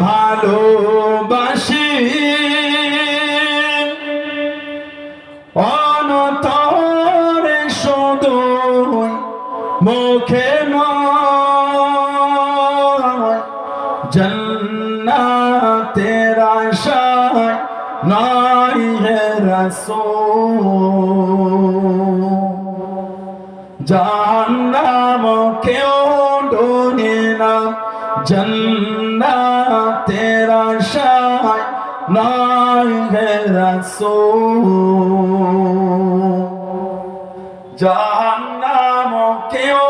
ভালোবাসি অনন্তরে শুধু মুখে নয় জান্নাতের আশায় নাই হে রাসূল জাহান্নাম কেউ ডোনে না জান্নাতের আশায় নাই হে রাসূল জাহান্নাম কেউ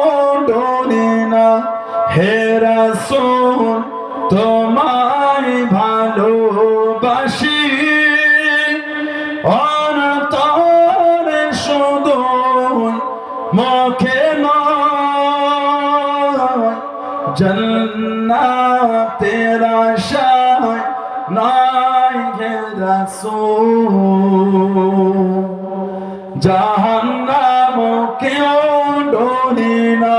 ডোনে না হে রাসূল তোমায় ভালোবাসি অন্তরে শুধু মুখে নয় জান্নাতের আশায় নাই হে রাসূল জাহান্নাম কেউ ডোনে না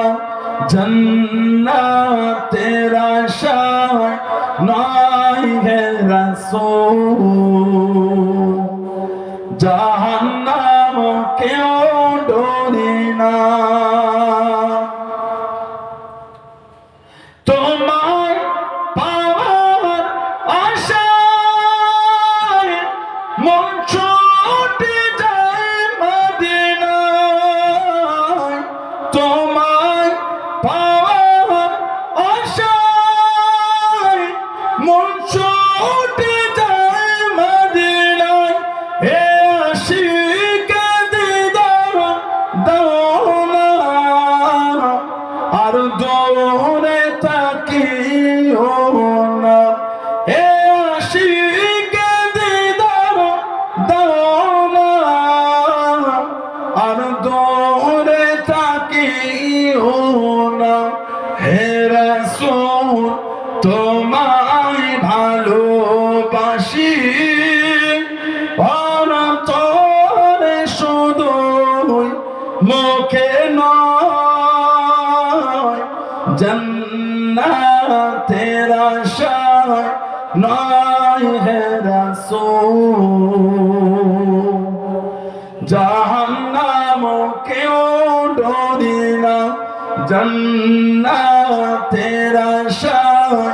জান্নাতের আশায় নাই হে রাসূল জাহান্নাম কেউ ডোনে না তোমায় পাওয়ার আশায় মন ছুটে যায় মদিনায় তোমায় পাওয়ার আশায় মন ছুটে যায় মদিনায় হে আশিকে দিদার দাও না আর দৌড়ে তাকিও না হে আশিকে দিদার দাও না আর দৌড়ে তাকিও না হে রাসূল তোমায় ভালোবাসি অন্তরে শুধু মুখে নয় জান্নাতের আশায় নাই হে রাসূল জাহান্নাম কেউ ডোরে না জান্নাতের আশায়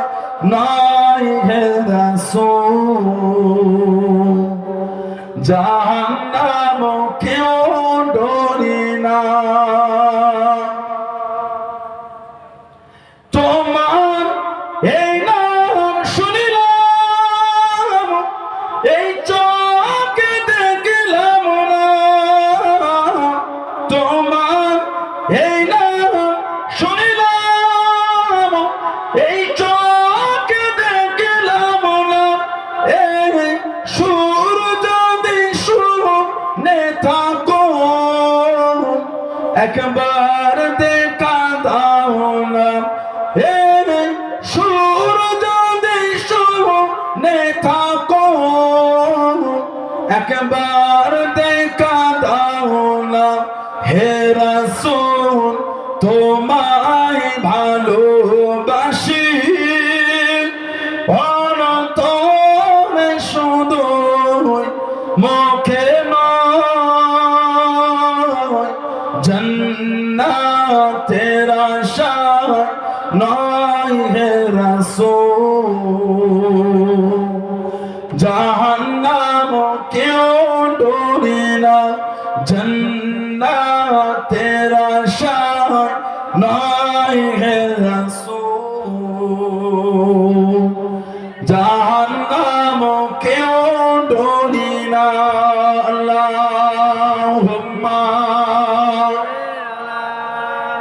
নাই হে রাসূল জাহান্নাম কেউ ডোরে না তোমার এই নাম শুনিলাম এই চোখে দেখলাম না তোমার এই নাম শুনিলাম এই চোখে দেখলাম না এই সুর যদি শুনে থাকো একবার দেখা দাও না এই সুর যদি শুনে থাকো একবার দেখা দাও না হে রাসূল তোমায় ভালোবাসি অন্তরে শুধু মুখে নয় জান্নাতের আশায় নাই হে রাসূল জাহান্নাম কেউ ডোরে না জান্নাতের আশায় নাই হে রাসূল জাহান্নাম কেউ ডোরে না